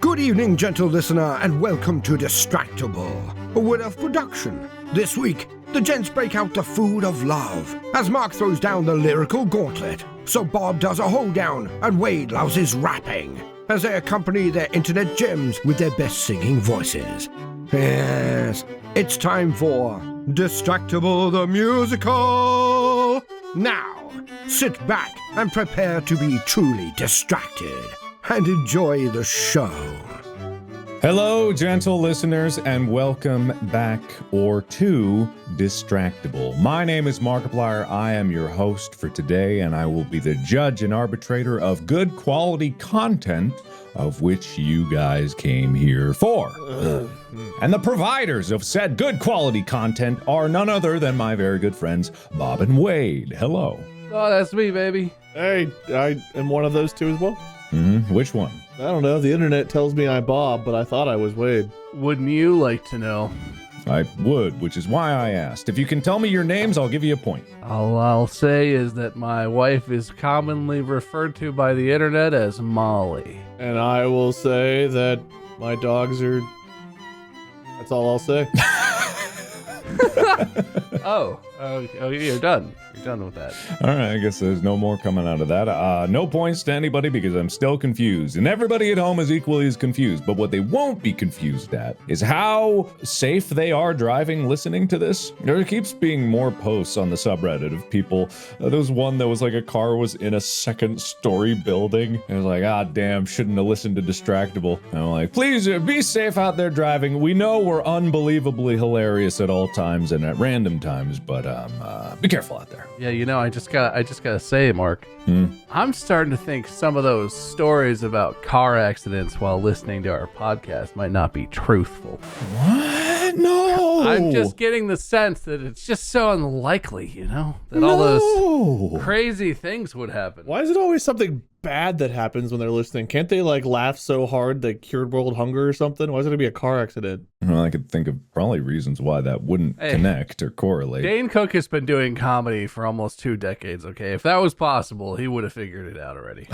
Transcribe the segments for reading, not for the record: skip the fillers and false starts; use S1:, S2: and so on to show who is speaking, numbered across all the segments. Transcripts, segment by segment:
S1: Good evening, gentle listener, and welcome to Distractible, a word of production. This week, the gents break out the food of love, as Mark throws down the lyrical gauntlet, so Bob does a hoedown, and Wade loves his rapping, as they accompany their internet gems with their best singing voices. Yes, it's time for Distractible the Musical! Now, sit back and prepare to be truly distracted, and enjoy the show.
S2: Hello, gentle listeners, and welcome back or to Distractible. My name is Markiplier. I am your host for today, and I will be the judge and arbitrator of good quality content of which you guys came here for. And the providers of said good quality content are none other than my very good friends, Bob and Wade. Hello.
S3: Oh, that's me, baby.
S4: Hey, I am one of those two as well.
S2: Which one?
S4: I don't know. The internet tells me I'm Bob, but I thought I was Wade.
S3: Wouldn't you like to know?
S2: I would, which is why I asked. If you can tell me your names, I'll give you a point.
S3: All I'll say is that my wife is commonly referred to by the internet as Molly.
S4: And I will say that my dogs are... That's all I'll say.
S3: Oh, you're done. You're done with that.
S2: All right, I guess there's no more coming out of that. No points to anybody because I'm still confused. And everybody at home is equally as confused. But what they won't be confused at is how safe they are driving listening to this. There keeps being more posts on the subreddit of people. There was one that was like a car was in a second-story building. And it was like, ah, damn, shouldn't have listened to Distractible. And I'm like, please be safe out there driving. We know we're unbelievably hilarious at all times and at random times, but be careful out there.
S3: Yeah, you know, I just gotta say, Mark, I'm starting to think some of those stories about car accidents while listening to our podcast might not be truthful.
S2: What? No.
S3: I'm just getting the sense that it's just so unlikely, you know, that all those crazy things would happen.
S4: Why is it always something bad that happens when they're listening? Can't they like laugh so hard they cured world hunger or something? Why is it gonna be a car accident?
S2: Well, I could think of probably reasons why that wouldn't connect or correlate.
S3: Dane Cook has been doing comedy for almost 2 decades, okay? If that was possible, he would have figured it out already.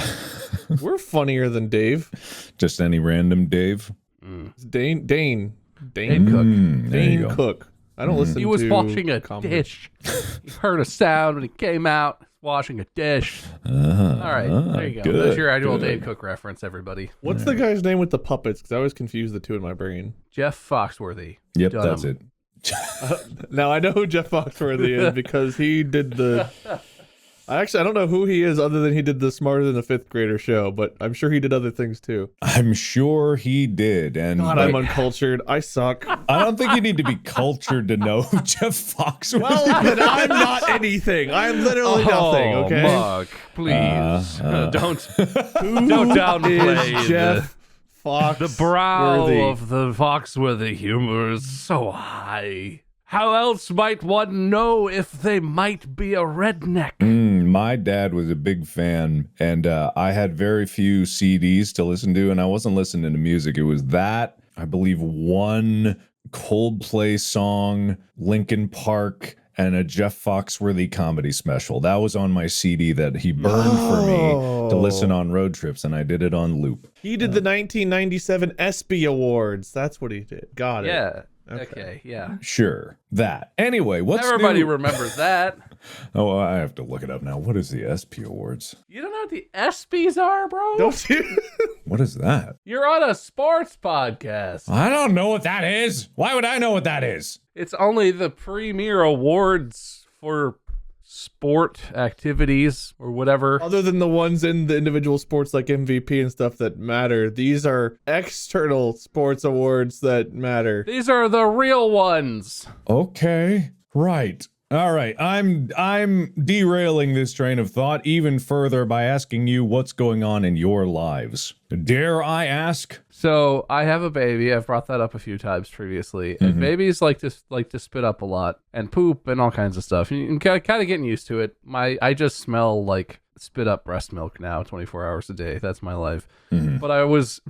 S4: We're funnier than Dave.
S2: Just any random Dave?
S4: It's Dane
S3: Cook.
S4: Dane Cook. I don't listen to
S3: He was washing a
S4: comedy.
S3: dish. He heard a sound when he came out, washing a dish. All right, there you go.
S2: Good,
S3: That's your annual
S2: good.
S3: Dane Cook reference, everybody.
S4: What's the guy's name with the puppets? Because I always confuse the two in my brain.
S3: Jeff Foxworthy.
S2: Yep,
S3: Dunham.
S2: that's it.
S4: Now I know who Jeff Foxworthy is because he did the... I don't know who he is other than he did the Smarter Than a Fifth Grader show, but I'm sure he did other things too.
S2: I'm sure he did. And
S4: God, I'm uncultured. I suck.
S2: I don't think you need to be cultured to know who Jeff Foxworthy
S4: Well, then I'm not anything. I'm literally nothing, okay?
S3: Mark, please. Don't downplay
S4: Is Jeff Fox
S3: the brow of the Foxworthy humor is so high. How else might one know if they might be a redneck?
S2: My dad was a big fan, and I had very few CDs to listen to, and I wasn't listening to music. It was that, I believe, one Coldplay song, Linkin Park, and a Jeff Foxworthy comedy special. That was on my CD that he burned for me to listen on road trips, and I did it on loop.
S4: He did the 1997 ESPY Awards. That's what he did. Got it.
S3: Yeah. Okay, yeah.
S2: Sure, that. Anyway, what's
S3: Everybody
S2: new?
S3: remembers that.
S2: Oh, I have to look it up now. What is the SP Awards?
S3: You don't know what the ESPYs are, bro?
S4: Don't you?
S2: What is that?
S3: You're on a sports podcast.
S2: I don't know what that is. Why would I know what that is?
S3: It's only the premier awards for sport activities or whatever.
S4: Other than the ones in the individual sports like MVP and stuff that matter, these are external sports awards that matter.
S3: These are the real ones.
S2: Okay, right. All right, I'm derailing this train of thought even further by asking you what's going on in your lives. Dare I ask?
S3: So I have a baby. I've brought that up a few times previously. And babies like to spit up a lot and poop and all kinds of stuff. And kind of getting used to it. I just smell like spit up breast milk now 24 hours a day. That's my life. But I was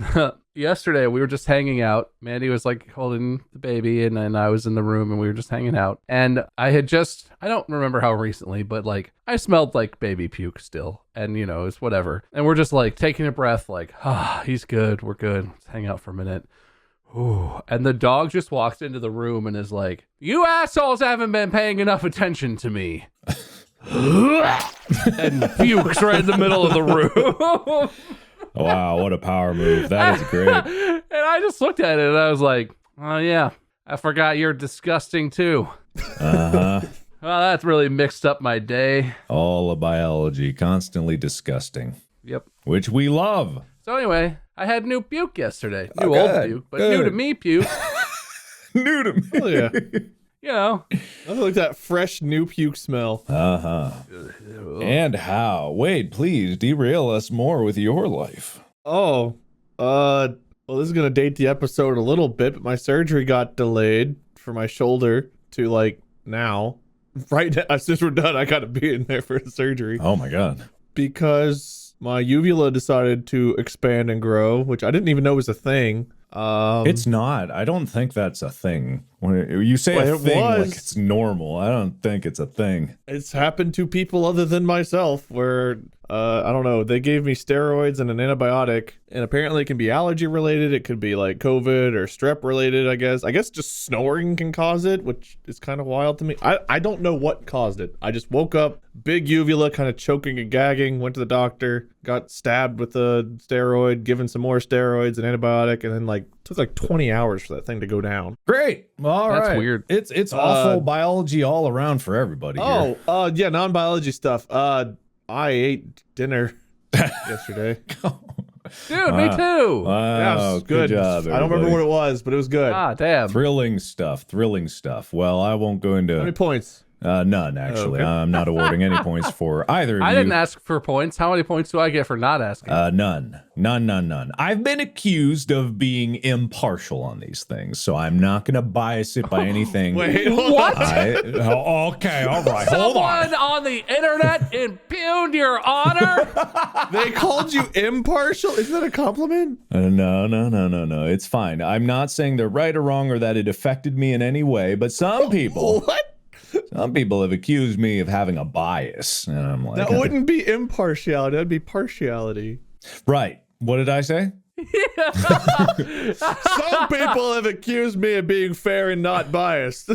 S3: yesterday, we were just hanging out. Mandy was like holding the baby, and then I was in the room and we were just hanging out. And I don't remember how recently, but like I smelled like baby puke still. And you know, it's whatever. And we're just like taking a breath, like, he's good. We're good. Let's hang out for a minute. Ooh. And the dog just walks into the room and is like, "You assholes haven't been paying enough attention to me." And pukes right in the middle of the room.
S2: Wow, what a power move. That is great.
S3: And I just looked at it and I was like, "Oh yeah, I forgot you're disgusting too."
S2: Uh-huh.
S3: Well, that's really mixed up my day.
S2: All of biology, constantly disgusting.
S3: Yep.
S2: Which we love.
S3: So anyway, I had new puke yesterday.
S2: Oh,
S3: New old
S2: good,
S3: puke, but
S2: good.
S3: new to me puke.
S2: New to me.
S4: Oh, yeah.
S3: You know.
S4: Nothing like that fresh new puke smell.
S2: Uh-huh. And how? Wade, please derail us more with your life.
S4: Oh, well, this is going to date the episode a little bit, but my surgery got delayed for my shoulder to like now. Right now, since we're done, I got to be in there for the surgery.
S2: Oh my God.
S4: Because my uvula decided to expand and grow, which I didn't even know was a thing.
S2: It's not. I don't think that's a thing. When you say
S4: Well,
S2: a
S4: it
S2: thing
S4: was.
S2: like it's normal, I don't think it's a thing.
S4: It's happened to people other than myself where, I don't know, they gave me steroids and an antibiotic, and apparently it can be allergy related. It could be like COVID or strep related, I guess. I guess just snoring can cause it, which is kind of wild to me. I don't know what caused it. I just woke up, big uvula, kind of choking and gagging, went to the doctor, got stabbed with a steroid, given some more steroids, an antibiotic, and then like took like 20 hours for that thing to go down.
S2: Great. All right.
S3: That's weird.
S2: It's awful biology all around for everybody here.
S4: Yeah, non-biology stuff. I ate dinner yesterday.
S3: Dude, me too.
S2: Wow,
S4: Yes, good.
S2: job,
S4: I don't remember what it was, but it was good.
S3: Ah, damn.
S2: Thrilling stuff. Well, I won't go into
S4: How many points?
S2: none, actually.
S4: Okay.
S2: I'm not awarding any points for either of
S3: I
S2: you.
S3: didn't ask for points. How many points do I get for not asking?
S2: None. I've been accused of being impartial on these things, so I'm not going to bias it by anything.
S4: Wait, hold
S3: What?
S2: Okay, all right. Hold on.
S3: Someone on the internet impugned your honor?
S4: They called you impartial? Isn't that a compliment?
S2: No. It's fine. I'm not saying they're right or wrong or that it affected me in any way, but some people have accused me of having a bias. And I'm like,
S4: That wouldn't be impartiality. That'd be partiality.
S2: right. What did I say?
S4: Some people have accused me of being fair and not biased.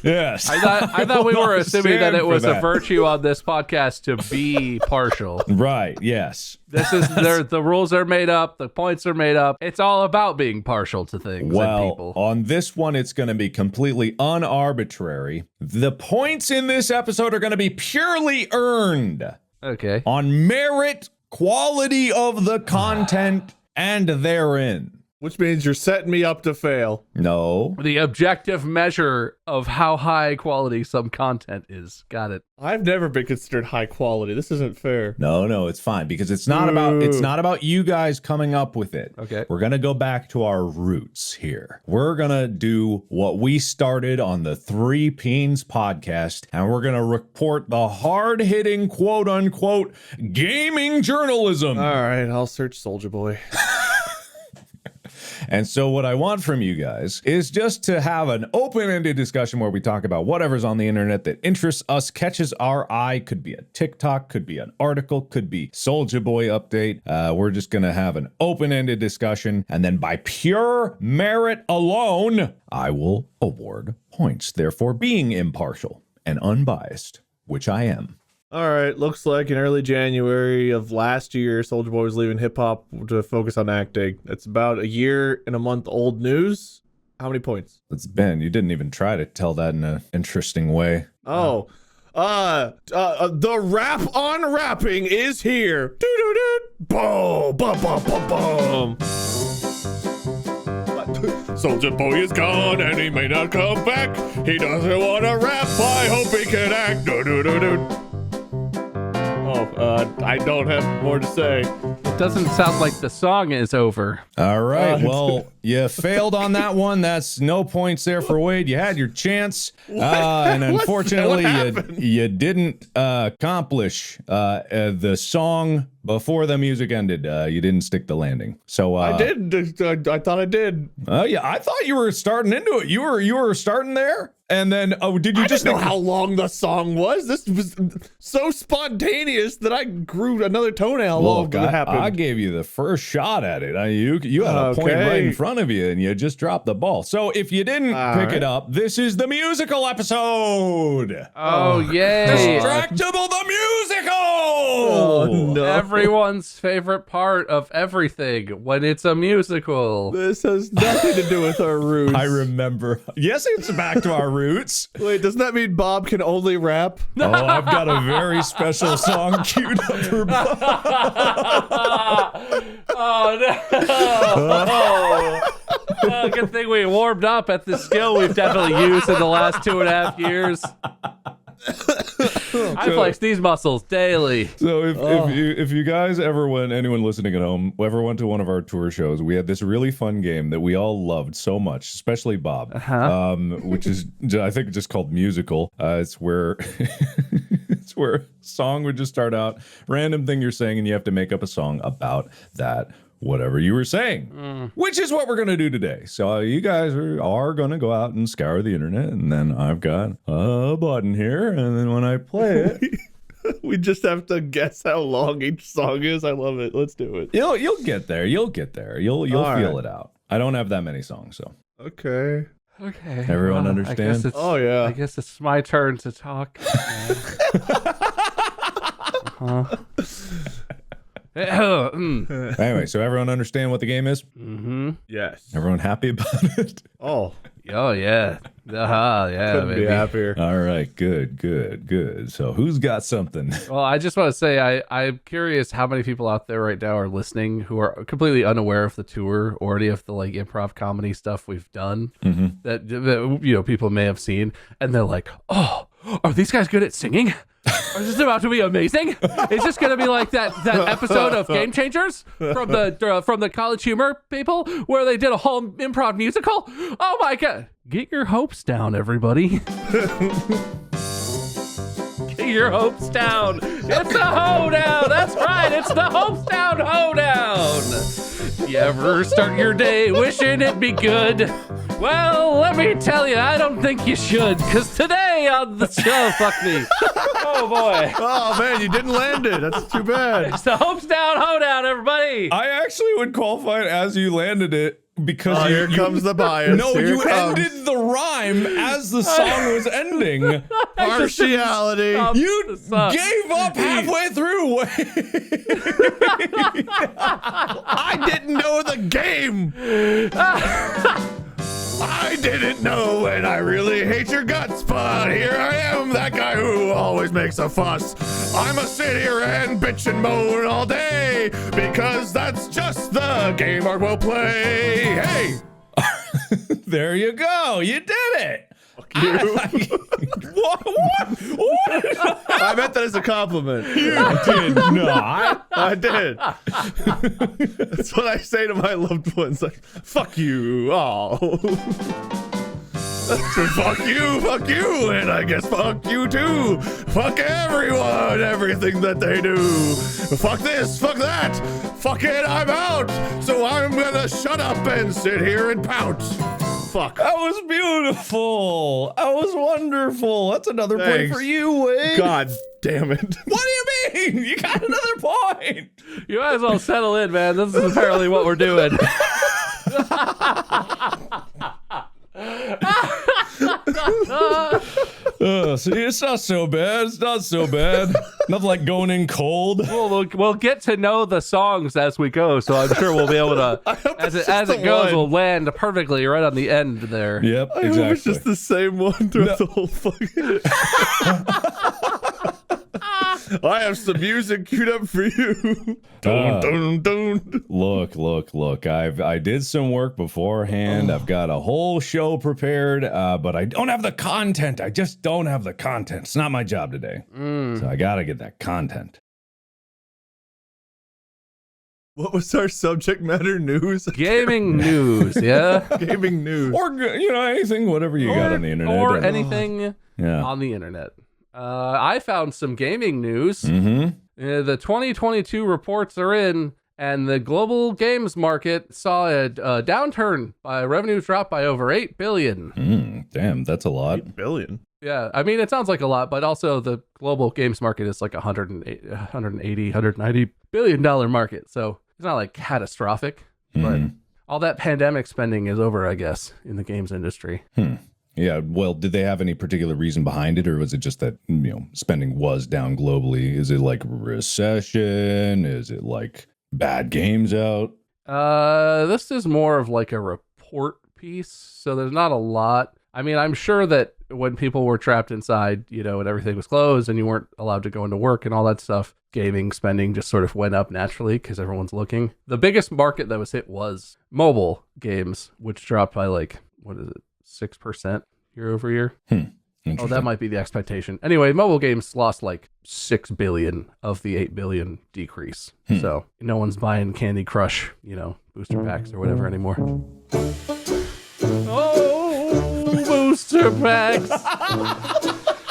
S2: Yes.
S3: I thought we were assuming that
S2: Stand
S3: it
S2: for
S3: was a
S2: that.
S3: virtue on this podcast to be partial.
S2: Right. Yes.
S3: This is the rules are made up, the points are made up. It's all about being partial to things and
S2: Well,
S3: people.
S2: on this one, it's going to be completely unarbitrary. The points in this episode are going to be purely earned
S3: Okay.
S2: on merit, quality of the content, and therein.
S4: Which means you're setting me up to fail.
S2: No.
S3: The objective measure of how high quality some content is. Got it.
S4: I've never been considered high quality. This isn't fair.
S2: No, it's fine because it's not about you guys coming up with it.
S3: Okay.
S2: We're going to go back to our roots here. We're going to do what we started on the Three Peens podcast, and we're going to report the hard-hitting quote unquote gaming journalism.
S4: All right, I'll search Soldier Boy.
S2: And so what I want from you guys is just to have an open-ended discussion where we talk about whatever's on the internet that interests us, catches our eye. Could be a TikTok, could be an article, could be Soldier Boy update. We're just going to have an open-ended discussion. And then by pure merit alone, I will award points. Therefore, being impartial and unbiased, which I am.
S4: All right, looks like in early January of last year, Soldier Boy was leaving hip-hop to focus on acting. It's about a year and a month old news. How many points?
S2: It's Ben. You didn't even try to tell that in an interesting way.
S4: The rap on rapping is here. Doo-doo-doo. Boom, bum, bum, bum, bum. Soldier Boy is gone and he may not come back. He doesn't want to rap. I hope he can act. Doo-doo-doo-doo. I don't have more to say.
S3: It doesn't sound like the song is over.
S2: All right. Well, you failed on that one. That's no points there for Wade. You had your chance. And unfortunately, you didn't accomplish the song before the music ended. You didn't stick the landing. So
S4: I did. I thought I did.
S2: Yeah, I thought you were starting into it. You were starting there. And then, did you just
S4: know how long the song was? This was so spontaneous that I grew another toenail.
S2: Look, I gave you the first shot at it. You had a point right in front of you, and you just dropped the ball. So if you didn't pick it up, this is the musical episode.
S3: Oh, yay.
S2: Distractible the musical.
S4: Oh, no.
S3: Everyone's favorite part of everything when it's a musical.
S4: This has nothing to do with our roots.
S2: I remember. Yes, it's back to our roots.
S4: Wait, doesn't that mean Bob can only rap?
S2: Oh, I've got a very special song queued up for Bob.
S3: Oh, no. Oh, good thing we warmed up at the skill we've definitely used in the last 2.5 years. I flex these muscles daily.
S2: So if you guys ever went, anyone listening at home, ever went to one of our tour shows, we had this really fun game that we all loved so much, especially Bob, which is, I think, just called Musical. It's where it's where a song would just start out, random thing you're saying, and you have to make up a song about that whatever you were saying, which is what we're going to do today. So you guys are going to go out and scour the internet, and then I've got a button here, and then when I play it,
S4: we just have to guess how long each song is. I love it. Let's do it.
S2: You'll get there. You'll get there. You'll feel it out. I don't have that many songs, so.
S4: Okay.
S2: Everyone understand?
S4: I
S3: guess it's my turn to talk.
S2: Anyway, so everyone understand what the game is?
S3: Mm-hmm.
S4: Yes.
S2: Everyone happy about it?
S3: Oh yeah. Yeah,
S4: Couldn't be happier.
S2: All right, good. So who's got something?
S3: Well, I just want to say I'm curious how many people out there right now are listening who are completely unaware of the tour or any of the like improv comedy stuff we've done that people may have seen, and they're like, "Oh, are these guys good at singing? Is this about to be amazing? Is this going to be like that episode of Game Changers from the College Humor people where they did a whole improv musical? Oh my god! Get your hopes down, everybody. Get your hopes down. It's the hoedown. That's right. It's the hopes down hoedown. You ever start your day wishing it'd be good? Well, let me tell you, I don't think you should, because today on the show, fuck me. Oh, boy.
S4: Oh, man, you didn't land it. That's too bad.
S3: It's the hopes down, hoedown, everybody.
S2: I actually would qualify it as you landed it because
S4: here comes the bias.
S2: No,
S4: here
S2: you ended the rhyme as the song was ending.
S4: Partiality.
S2: You gave up halfway through.
S4: I didn't know the game. I didn't know, and I really hate your guts, but here I am, that guy who always makes a fuss. I'ma sit here and bitch and moan all day, because that's just the game I will play. Hey!
S2: There you go. You did it.
S4: Fuck you.
S2: What?
S4: I meant that as a compliment.
S2: You did not.
S4: I did. That's what I say to my loved ones. Like, fuck you. Oh. Fuck you, and I guess fuck you too. Fuck everyone, everything that they do. Fuck this, fuck that. Fuck it, I'm out. So I'm gonna shut up and sit here and pout. Fuck.
S2: That was beautiful. That was wonderful. That's another point
S4: Thanks.
S2: for you, Wade.
S4: God damn it.
S2: What do you mean? You got another point.
S3: You might as well settle in, man. This is apparently what we're doing.
S2: See, it's not so bad. It's not so bad. Nothing like going in cold.
S3: We'll get to know the songs as we go, so I'm sure we'll be able to, as it goes, we'll land perfectly right on the end there.
S2: Yep,
S4: I
S2: exactly.
S4: hope it's just the same one throughout the whole fucking... I have some music queued up for you. Dun.
S2: Look. I did some work beforehand. I've got a whole show prepared, but I don't have the content. I just don't have the content. It's not my job today. So I gotta get that content.
S4: What was our subject matter? News?
S3: Gaming news, yeah.
S4: Gaming news.
S2: Or, anything, whatever you got on the internet.
S3: Or anything on the internet. I found some gaming news.
S2: Mm-hmm.
S3: The 2022 reports are in, and the global games market saw a downturn. Revenues dropped by over $8 billion.
S2: Damn, that's a lot.
S4: 8 billion.
S3: Yeah, I mean, it sounds like a lot, but also the global games market is like $190 billion market. So it's not like catastrophic, but all that pandemic spending is over, I guess, in the games industry.
S2: Yeah, well, did they have any particular reason behind it, or was it just that, spending was down globally? Is it like recession? Is it like bad games out?
S3: This is more of like a report piece, so there's not a lot. I mean, I'm sure that when people were trapped inside, and everything was closed and you weren't allowed to go into work and all that stuff, gaming spending just sort of went up naturally because everyone's looking. The biggest market that was hit was mobile games, which dropped by 6% year over year. Oh, that might be the expectation. Anyway, mobile games lost like 6 billion of the 8 billion decrease. So no one's buying Candy Crush, booster packs or whatever anymore. Oh, booster packs.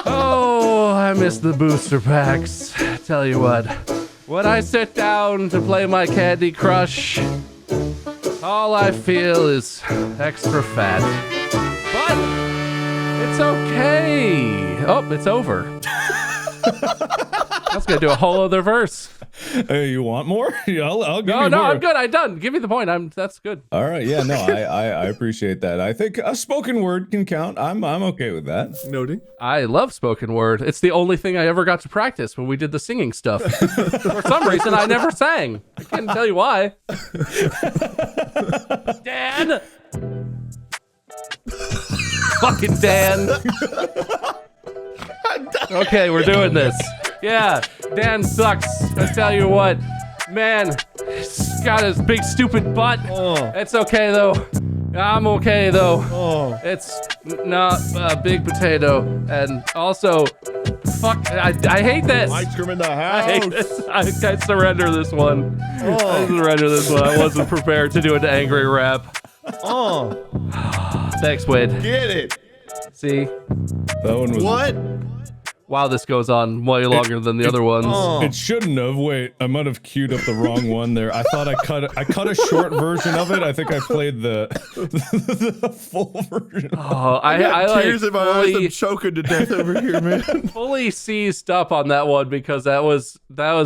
S3: Oh, I miss the booster packs. Tell you what, when I sit down to play my Candy Crush, all I feel is extra fat. But it's okay. Oh, it's over. I was going to do a whole other verse.
S2: Hey, you want more? Yeah, I'll give you more.
S3: No, I'm good. I'm done. Give me the point. That's good.
S2: All right. Yeah, no, I appreciate that. I think a spoken word can count. I'm okay with that.
S4: Noting.
S3: I love spoken word. It's the only thing I ever got to practice when we did the singing stuff. For some reason, I never sang. I can't tell you why. Dan! Fucking Dan. Okay, we're doing this. Yeah, Dan sucks. I tell you what, man, he's got his big stupid butt. It's okay though. I'm okay though. It's not a big potato. And also, fuck, I hate this.
S4: Ice cream in the
S3: I
S4: house.
S3: hate this. I surrender this one. I surrender this one. I wasn't prepared to do an angry rap. Thanks, Wade.
S4: Get it.
S3: See?
S2: That one was...
S4: What?
S3: Wow, this goes on way longer than the other ones.
S2: It shouldn't have. Wait, I might have queued up the wrong one there. I thought I cut a short version of it. I think I played the full version.
S3: Oh, I
S4: Tears in my eyes. I'm choking to death over here, man.
S3: fully seized up on that one because that was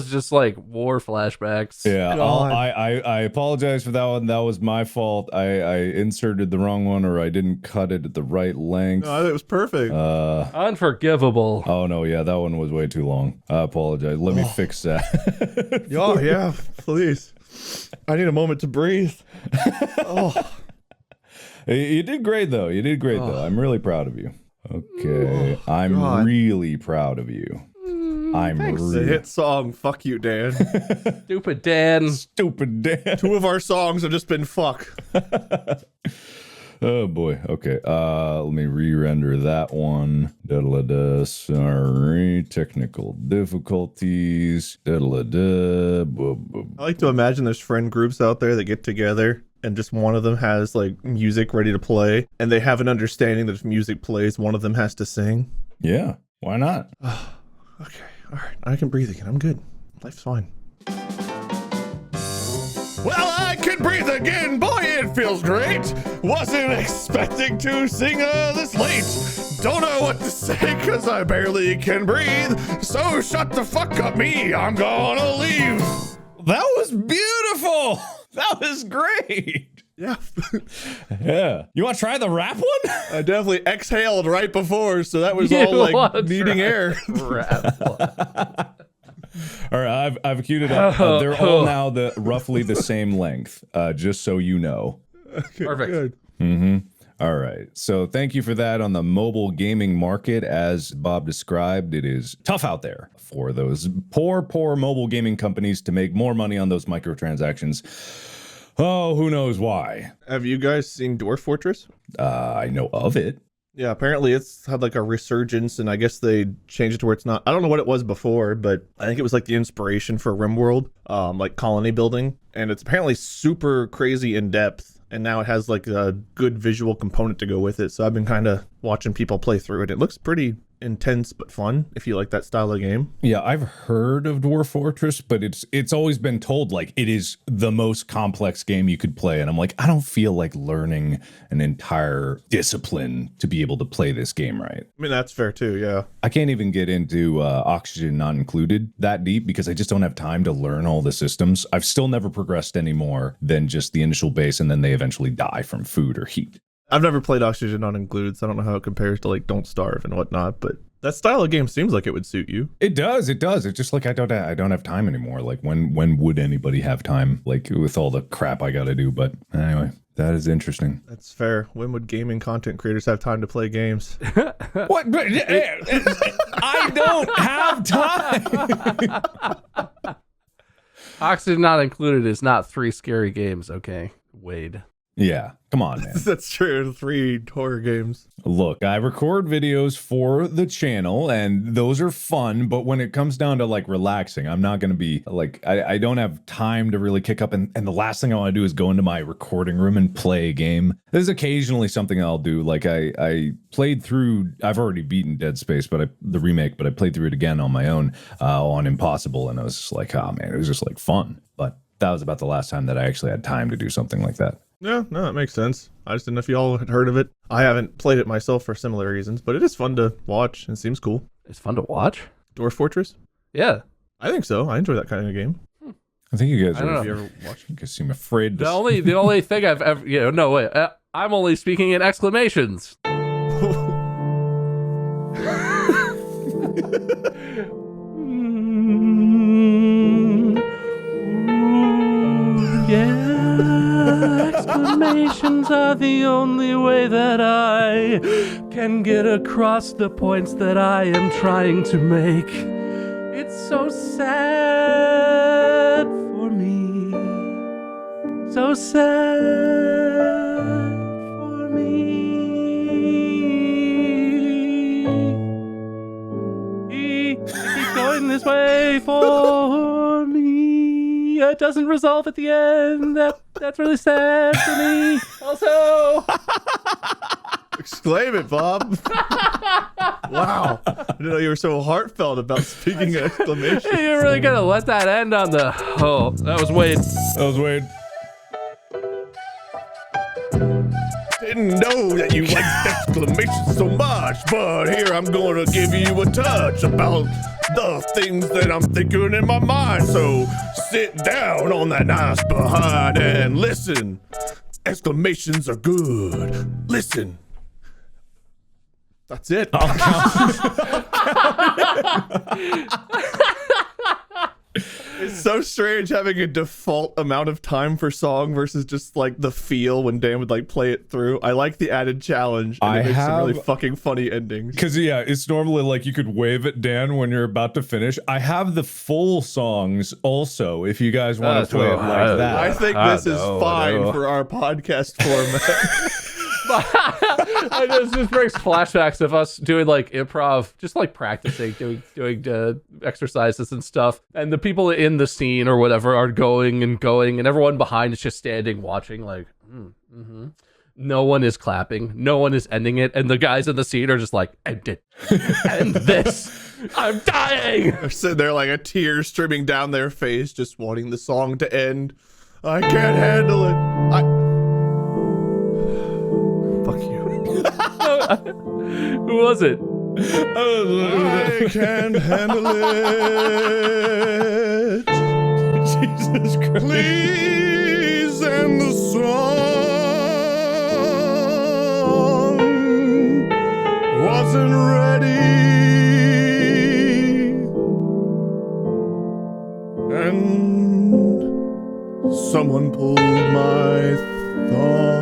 S3: just like war flashbacks.
S2: Yeah,
S4: God.
S2: I apologize for that one. That was my fault. I inserted the wrong one, or I didn't cut it at the right length.
S4: No, I think it was perfect.
S3: Unforgivable.
S2: Oh no, yeah, that one was way too long. I apologize. Let me fix that.
S4: Oh, yeah, please. I need a moment to breathe.
S2: You did great though. I'm really proud of you. Okay, I'm really proud of you.
S4: The hit song, Fuck You, Dan.
S3: Stupid Dan.
S2: Stupid Dan.
S4: 2 of our songs have just been fuck.
S2: Oh boy. Okay. Let me re-render that one. Da-da-da-da. Sorry. Technical difficulties. Da-da-da-da.
S4: I like to imagine there's friend groups out there that get together and just one of them has like music ready to play and they have an understanding that if music plays, one of them has to sing.
S2: Yeah. Why not?
S4: Okay. All right. I can breathe again. I'm good. Life's fine. Well, I can breathe again. Boy, it feels great. Wasn't expecting to sing this late. Don't know what to say because I barely can breathe. So shut the fuck up, me. I'm gonna leave.
S2: That was beautiful. That was great.
S4: Yeah.
S2: Yeah. You want to try the rap one?
S4: I definitely exhaled right before, so that was all like needing air.
S2: All right, I've queued it up. They're all now roughly the same length, just so you know.
S4: Okay,
S3: Perfect.
S4: Good.
S2: Mm-hmm. All right. So thank you for that on the mobile gaming market. As Bob described, it is tough out there for those poor mobile gaming companies to make more money on those microtransactions. Oh, who knows why?
S4: Have you guys seen Dwarf Fortress?
S2: I know of it.
S4: Yeah, apparently it's had like a resurgence, and I guess they changed it to where it's not. I don't know what it was before, but I think it was like the inspiration for RimWorld, like colony building, and it's apparently super crazy in depth. And now it has like a good visual component to go with it. So I've been kind of watching people play through it. It looks pretty intense but fun if you like that style of game.
S2: Yeah, I've heard of Dwarf Fortress, but it's always been told like it is the most complex game you could play, and I'm like, I don't feel like learning an entire discipline to be able to play this game right.
S4: I mean, that's fair too, yeah.
S2: I can't even get into Oxygen Not Included that deep because I just don't have time to learn all the systems. I've still never progressed any more than just the initial base, and then they eventually die from food or heat.
S4: I've never played Oxygen Not Included, so I don't know how it compares to like Don't Starve and whatnot, but that style of game seems like it would suit you.
S2: It does. It's just like I don't have time anymore. Like when would anybody have time? Like with all the crap I got to do. But anyway, that is interesting.
S4: That's fair. When would gaming content creators have time to play games?
S2: What? I don't have time.
S3: Oxygen Not Included is not 3 scary games, okay, Wade?
S2: Yeah, come on, man.
S4: That's true. 3 horror games.
S2: Look, I record videos for the channel, and those are fun, but when it comes down to, like, relaxing, I'm not going to be, like, I don't have time to really kick up, and the last thing I want to do is go into my recording room and play a game. There's occasionally something I'll do, like, I played through, I've already beaten Dead Space, the remake, but I played through it again on my own, on Impossible, and I was just like, oh, man, it was just, like, fun, but that was about the last time that I actually had time to do something like that.
S4: Yeah, no, that makes sense. I just didn't know if you all had heard of it. I haven't played it myself for similar reasons, but it is fun to watch and seems cool.
S3: It's fun to watch?
S4: Dwarf Fortress?
S3: Yeah.
S4: I think so. I enjoy that kind of game.
S2: I think you guys
S3: I don't know.
S2: have you ever watched? You guys seem afraid to.
S3: The only thing I've ever, no, wait, I'm only speaking in exclamations. Yeah, exclamations are the only way that I can get across the points that I am trying to make. It's so sad for me, so sad for me. Keep going this way for me. It doesn't resolve at the end. That's really sad for me. Also,
S4: exclaim it, Bob. Wow. I didn't know you were so heartfelt about speaking exclamations.
S3: You're really gonna let that end on the. Oh, that was Wade.
S4: Didn't know that you liked exclamations so much, but here I'm gonna give you a touch about the things that I'm thinking in my mind. So sit down on that nice behind and listen. Exclamations are good. Listen. That's it. It's so strange having a default amount of time for song versus just like the feel when Dan would like play it through. I like the added challenge. And it makes some really fucking funny endings.
S2: Because yeah, it's normally like you could wave at Dan when you're about to finish. I have the full songs also if you guys want to play it like that.
S4: I think this is fine for our podcast format.
S3: This just brings flashbacks of us doing like improv, just like practicing, doing exercises and stuff. And the people in the scene or whatever are going, and everyone behind is just standing watching like, mm-hmm. No one is clapping. No one is ending it. And the guys in the scene are just like, end it. End this. I'm dying.
S4: They're sitting there like a tear streaming down their face, just wanting the song to end. I can't handle it. Fuck you.
S3: Who was it?
S4: I can't handle it.
S2: Jesus Christ.
S4: Please end the song. Wasn't ready. And someone pulled my thumb.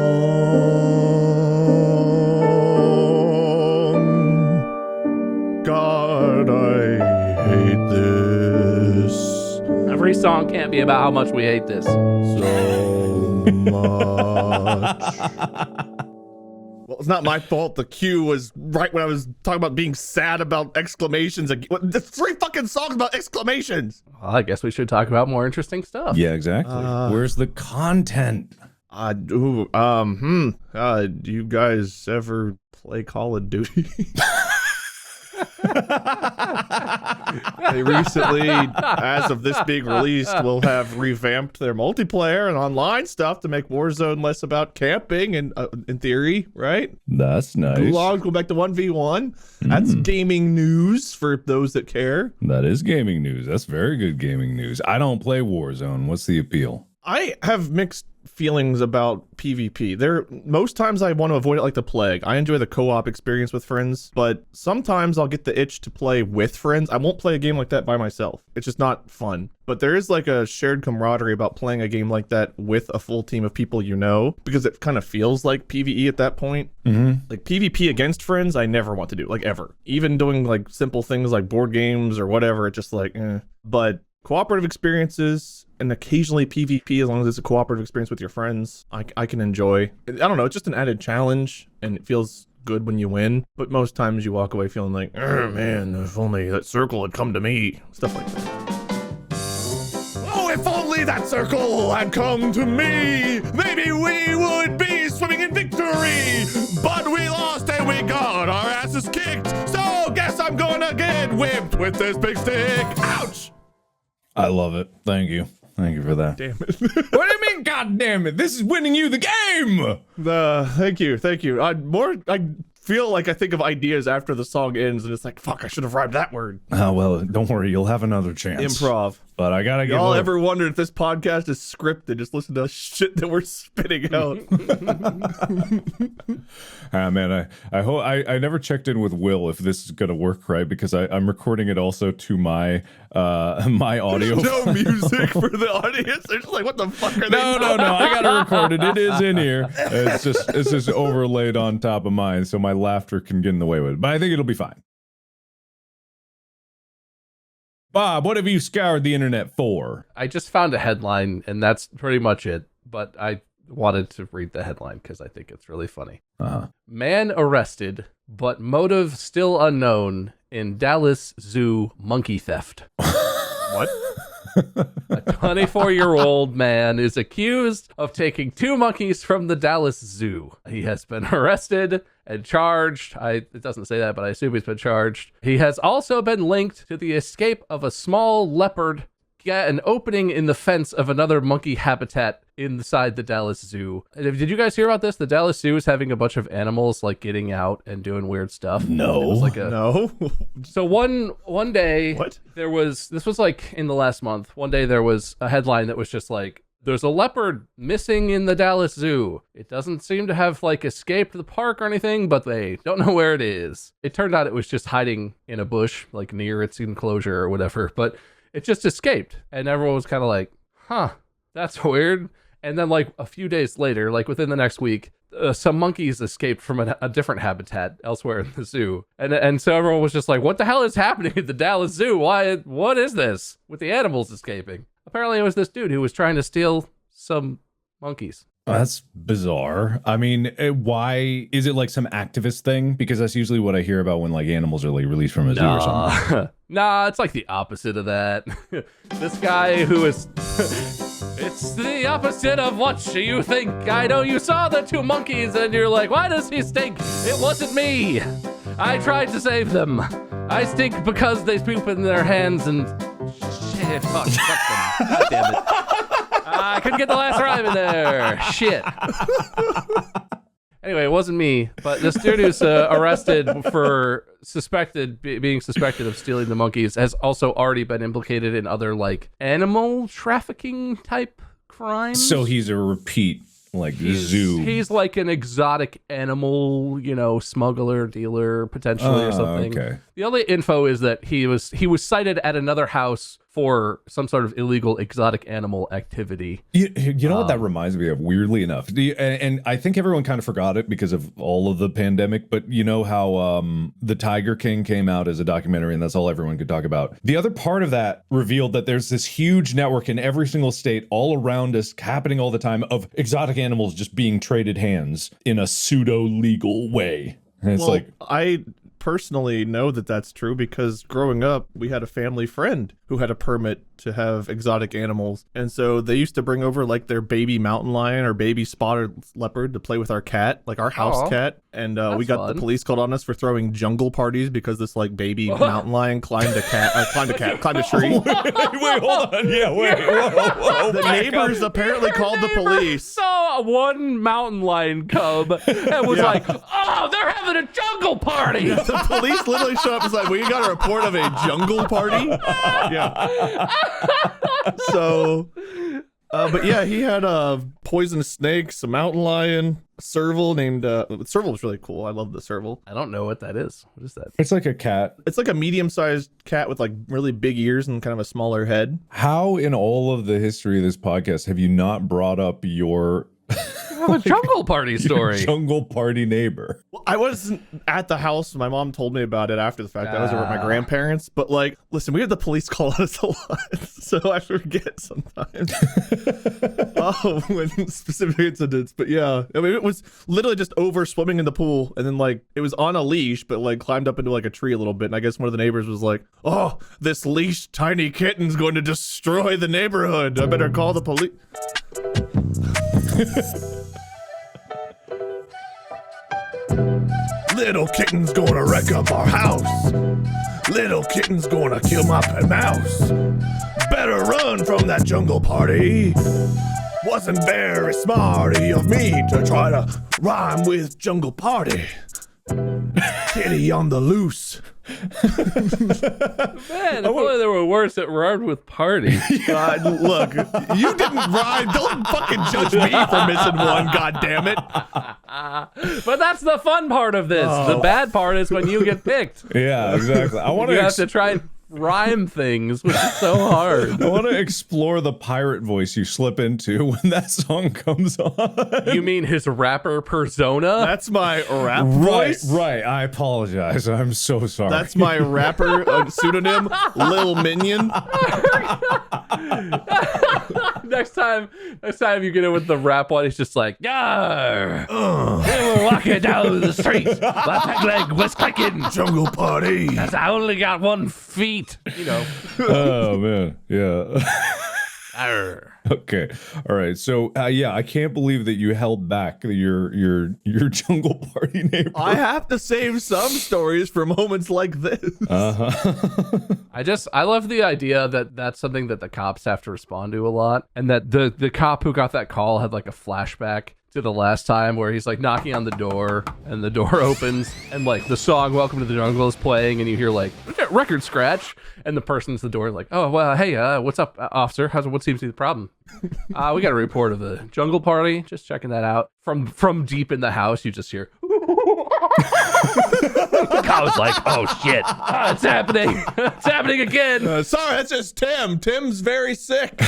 S4: God, I hate this.
S3: Every song can't be about how much we hate this.
S4: So much. Well, it's not my fault. The cue was right when I was talking about being sad about exclamations. There's 3 fucking songs about exclamations.
S3: Well, I guess we should talk about more interesting stuff.
S2: Yeah, exactly. Where's the content?
S4: Do you guys ever play Call of Duty? They recently, as of this being released, will have revamped their multiplayer and online stuff to make Warzone less about camping and, in theory, right?
S2: That's nice.
S4: Gulags go back to 1v1. That's gaming news for those that care.
S2: That is gaming news. That's very good gaming news. I don't play Warzone. What's the appeal?
S4: I have mixed feelings about PvP. Most times I want to avoid it like the plague. I enjoy the co-op experience with friends, but sometimes I'll get the itch to play with friends. I won't play a game like that by myself. It's just not fun. But there is like a shared camaraderie about playing a game like that with a full team of people you know, because it kind of feels like PvE at that point. Like PvP against friends, I never want to do, like ever. Even doing like simple things like board games or whatever, it's just like, But cooperative experiences and occasionally PvP, as long as it's a cooperative experience with your friends, I can enjoy. I don't know, it's just an added challenge and it feels good when you win. But most times you walk away feeling like, oh man, if only that circle had come to me. Stuff like that. Oh, if only that circle had come to me, maybe we would be swimming in victory. But we lost and we got our asses kicked. So guess I'm gonna get whipped with this big stick. Ouch!
S2: I love it. Thank you. Thank you for that.
S4: Damn it.
S2: What do you mean, God damn it? This is winning you the game!
S4: Thank you. I feel like I think of ideas after the song ends, and it's like, fuck, I should have rhymed that word.
S2: Oh, well, don't worry. You'll have another chance.
S4: Improv.
S2: But I gotta get
S4: Y'all ever wondered if this podcast is scripted? Just listen to shit that we're spitting out.
S2: Man, I hope I never checked in with Will if this is gonna work right, because I'm recording it also to my my audio.
S4: No music for the audience. They're just like, what the fuck are they
S2: No, I gotta record it. It is in here. It's just overlaid on top of mine, so my laughter can get in the way with it. But I think it'll be fine. Bob, what have you scoured the internet for?
S3: I just found a headline, and that's pretty much it. But I wanted to read the headline because I think it's really funny. Man arrested, but motive still unknown in Dallas Zoo monkey theft.
S4: What?
S3: A 24-year-old man is accused of taking 2 monkeys from the Dallas Zoo. He has been arrested and charged. It doesn't say that, but I assume he's been charged. He has also been linked to the escape of a small leopard, an opening in the fence of another monkey habitat inside the Dallas Zoo. Did you guys hear about this? The Dallas Zoo is having a bunch of animals like getting out and doing weird stuff.
S2: No.
S3: It was like
S4: No.
S3: So one day,
S4: What?
S3: This was like in the last month. One day there was a headline that was just like, there's a leopard missing in the Dallas Zoo. It doesn't seem to have like escaped the park or anything, but they don't know where it is. It turned out it was just hiding in a bush, like near its enclosure or whatever, but it just escaped. And everyone was kind of like, huh, that's weird. And then like a few days later, like within the next week, some monkeys escaped from a different habitat elsewhere in the zoo. And so everyone was just like, what the hell is happening at the Dallas Zoo? What is this with the animals escaping? Apparently it was this dude who was trying to steal some monkeys.
S2: That's bizarre. I mean, why is it like some activist thing? Because that's usually what I hear about when like animals are like released from a zoo or something.
S3: Nah, it's like the opposite of that. This guy who is... It's the opposite of what you think. I know you saw the 2 monkeys and you're like, why does he stink? It wasn't me. I tried to save them. I stink because they poop in their hands and... Shit, fuck them. God damn it. I couldn't get the last rhyme in there. Shit. Anyway, it wasn't me, but this dude who's arrested for being suspected of stealing the monkeys has also already been implicated in other like animal trafficking type crimes.
S2: So he's a repeat like zoo.
S3: He's like an exotic animal, smuggler, dealer, potentially or something.
S2: Okay.
S3: The only info is that he was cited at another house for some sort of illegal exotic animal activity.
S2: You know what that reminds me of, weirdly enough? And I think everyone kind of forgot it because of all of the pandemic, but you know how The Tiger King came out as a documentary and that's all everyone could talk about. The other part of that revealed that there's this huge network in every single state all around us happening all the time of exotic animals just being traded hands in a pseudo-legal way. And it's like,
S4: I personally know that that's true because growing up, we had a family friend who had a permit to have exotic animals. And so they used to bring over like their baby mountain lion or baby spotted leopard to play with our cat, like our house cat. And we got the police called on us for throwing jungle parties because this like baby mountain lion climbed a tree.
S2: wait, hold on. Yeah, wait, whoa.
S4: The neighbors apparently called the police.
S3: Saw one mountain lion cub and was like, oh, they're having a jungle party.
S4: The police literally show up and was like, we got a report of a jungle party. Yeah. So, but yeah, he had poisonous snakes, a mountain lion, a serval named, serval was really cool. I love the serval.
S3: I don't know what that is. What is that?
S2: It's like a cat.
S4: It's like a medium-sized cat with like really big ears and kind of a smaller head.
S2: How in all of the history of this podcast have you not brought up your
S3: a jungle party story?
S2: Jungle party neighbor.
S4: Well, I wasn't at the house. My mom told me about it after the fact. I was over at my grandparents. But like, listen, we had the police call us a lot, so I forget sometimes. When specific incidents. But yeah, I mean, it was literally just over swimming in the pool, and then like it was on a leash, but like climbed up into like a tree a little bit. And I guess one of the neighbors was like, "Oh, this leash tiny kitten's going to destroy the neighborhood. I better call the police." Little kitten's gonna wreck up our house. Little kitten's gonna kill my pet mouse. Better run from that jungle party. Wasn't very smarty of me to try to rhyme with jungle party. Kitty on the loose.
S3: Man, if only there were words that rhymed with party.
S4: Look, you didn't rhyme. Don't fucking judge me for missing one, goddammit.
S3: But that's the fun part of this. The bad part is when you get picked.
S2: Yeah, exactly. I want
S3: to have to try and rhyme things, which is so hard.
S2: I want to explore the pirate voice you slip into when that song comes on.
S3: You mean his rapper persona?
S4: That's my rap voice?
S2: Right. I apologize. I'm so sorry.
S4: That's my rapper pseudonym, Lil Minion.
S3: Next time you get in with the rap one, he's just like, "Yar, we were walking down the street, my peg leg was clicking,
S4: jungle party,
S3: 'cause I only got 1 feet," you know.
S2: Oh man, yeah.
S3: Arr.
S2: Okay, all right. So yeah, I can't believe that you held back your jungle party neighbor.
S4: I have to save some stories for moments like this.
S3: I love the idea that that's something that the cops have to respond to a lot, and that the cop who got that call had like a flashback to the last time where he's like knocking on the door and the door opens and like the song "Welcome to the Jungle" is playing and you hear like record scratch and the person's the door like, "Oh well, hey, what's up, officer? What seems to be the problem?" We got a report of the jungle party. Just checking that out. From deep in the house, you just hear. The cow's like, "Oh shit, it's happening! It's happening again!"
S4: Sorry, that's just Tim. Tim's very sick.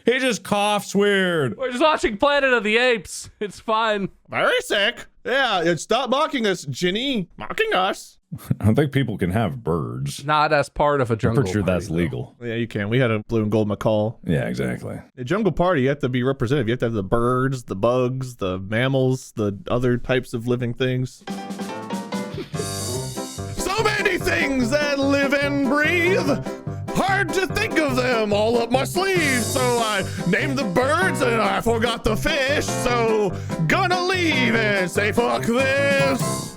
S2: He just coughs weird.
S3: We're just watching Planet of the Apes. It's fine.
S4: Very sick. Yeah, stop mocking us, Ginny. Mocking us.
S2: I don't think people can have birds.
S3: Not as part of a jungle
S2: I'm pretty sure
S3: party,
S2: that's legal.
S4: Yeah, you can. We had a blue and gold macaw.
S2: Yeah, exactly.
S4: A jungle party, you have to be representative. You have to have the birds, the bugs, the mammals, the other types of living things. So many things that live and breathe. Hard to think of them all up my sleeve. So I named the birds and I forgot the fish. So gonna leave and say fuck this.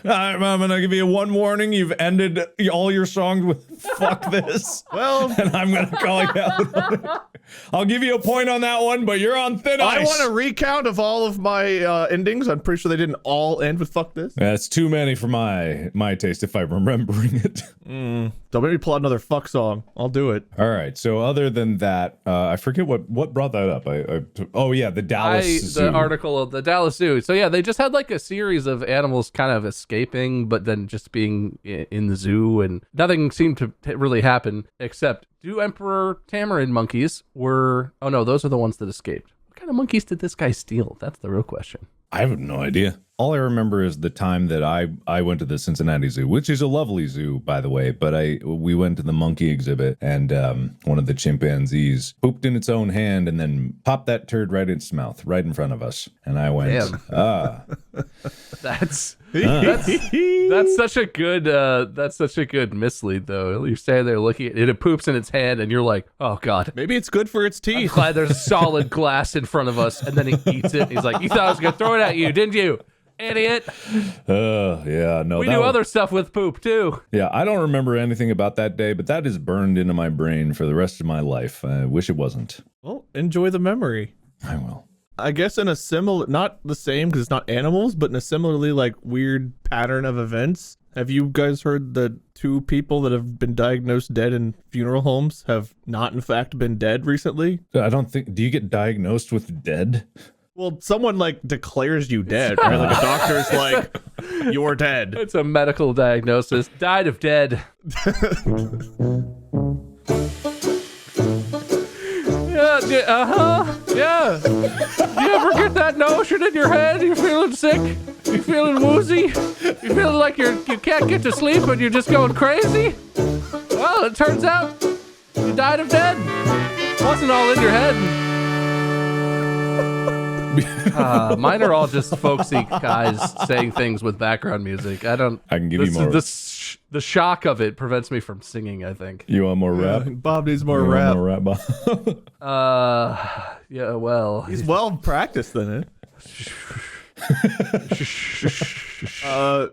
S2: I'm gonna give you one warning. You've ended all your songs with "fuck this."
S4: Well,
S2: and I'm gonna call you out on it. I'll give you a point on that one, but you're on thin ice.
S4: I want a recount of all of my endings. I'm pretty sure they didn't all end with "fuck this."
S2: That's too many for my taste, if I'm remembering it.
S4: Don't make me pull out another fuck song. I'll do it.
S2: All right. So other than that, I forget what brought that up. Oh yeah, the Dallas Zoo.
S3: The article of the Dallas Zoo. So yeah, they just had like a series of animals kind of escape escaping, but then just being in the zoo, and nothing seemed to really happen except two Emperor Tamarin monkeys were... Oh no, those are the ones that escaped. What kind of monkeys did this guy steal? That's the real question.
S2: I have no idea. All I remember is the time that I went to the Cincinnati Zoo, which is a lovely zoo, by the way, but we went to the monkey exhibit, and one of the chimpanzees pooped in its own hand and then popped that turd right in its mouth, right in front of us. And I went,
S3: That's such a good mislead, though. You're standing there looking at it, it poops in its hand, and you're like, oh god,
S4: Maybe it's good for its
S3: I'm
S4: teeth.
S3: glad there's solid glass in front of us. And then he eats it. He's like, you thought I was gonna throw it at you, didn't you, idiot?
S2: yeah, no.
S3: We do other stuff with poop too.
S2: Yeah, I don't remember anything about that day, but that is burned into my brain for the rest of my life. I wish it wasn't.
S4: Well, enjoy the memory.
S2: I will.
S4: I guess in a similar, not the same because it's not animals, but in a similarly like weird pattern of events. Have you guys heard that 2 people that have been diagnosed dead in funeral homes have not in fact been dead recently?
S2: I don't think. Do you get diagnosed with dead?
S4: Well, someone like declares you dead, right? Like a doctor's like, you're dead.
S3: It's a medical diagnosis. Died of dead. Yeah. You ever get that notion in your head? You feeling sick? You feeling woozy? You feeling like you can't get to sleep and you're just going crazy? Well, it turns out you died of dead. It wasn't all in your head. Mine are all just folksy guys saying things with background music. I can give you more. The shock of it prevents me from singing, I think.
S2: You want more rap?
S4: Bob needs more rap.
S2: More rap,
S3: Bob? Yeah, well.
S4: He's well practiced in it.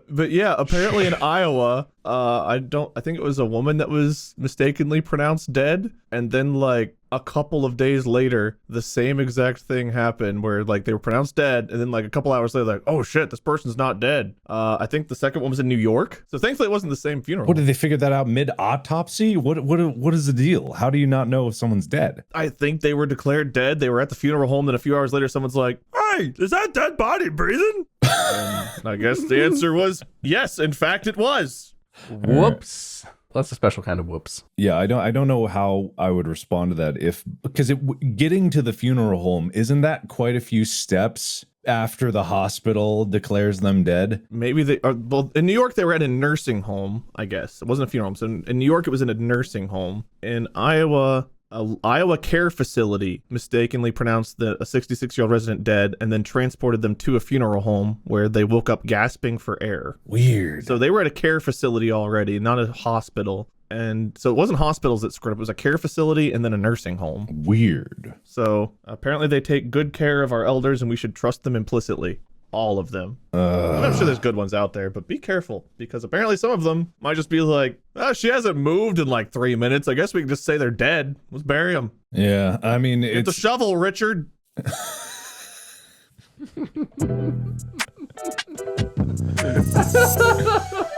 S4: But yeah, apparently in Iowa, I think it was a woman that was mistakenly pronounced dead, and then like a couple of days later, the same exact thing happened where like they were pronounced dead, and then like a couple hours later, like, oh shit, this person's not dead. I think the second one was in New York, so thankfully it wasn't the same funeral.
S2: What, did they figure that out mid-autopsy? What is the deal? How do you not know if someone's dead?
S4: I think they were declared dead. They were at the funeral home, then a few hours later, someone's like, hey, is that dead body breathing? And I guess the answer was yes, in fact it was.
S3: Whoops. That's a special kind of whoops.
S2: Yeah, I don't know how I would respond to that because getting to the funeral home, isn't that quite a few steps after the hospital declares them dead?
S4: Maybe they are. Well, in New York they were at a nursing home, I guess. It wasn't a funeral home. So in New York it was in a nursing home. In Iowa, an Iowa care facility mistakenly pronounced a 66-year-old resident dead and then transported them to a funeral home where they woke up gasping for air.
S2: Weird.
S4: So they were at a care facility already, not a hospital. And so it wasn't hospitals that screwed up. It was a care facility and then a nursing home.
S2: Weird.
S4: So apparently they take good care of our elders and we should trust them implicitly. All of them. I'm sure there's good ones out there, but be careful because apparently some of them might just be like, oh, she hasn't moved in like 3 minutes. I guess we can just say they're dead. Let's bury them.
S2: Yeah, I mean,
S4: Get the shovel, Richard.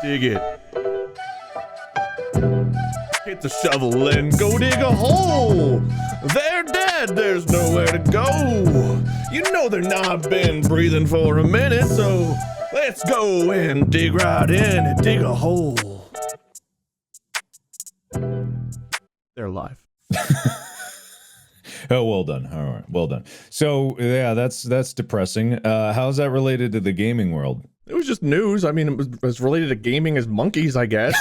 S4: Dig it. Get the shovel and go dig a hole. They're dead. There's nowhere to go. You know they're not been breathing for a minute, so let's go and dig right in and dig a hole. They're alive.
S2: Oh, well done. All right, well done. So yeah, that's depressing. How's that related to the gaming world?
S4: It was just news. I mean, it was related to gaming as monkeys, I guess.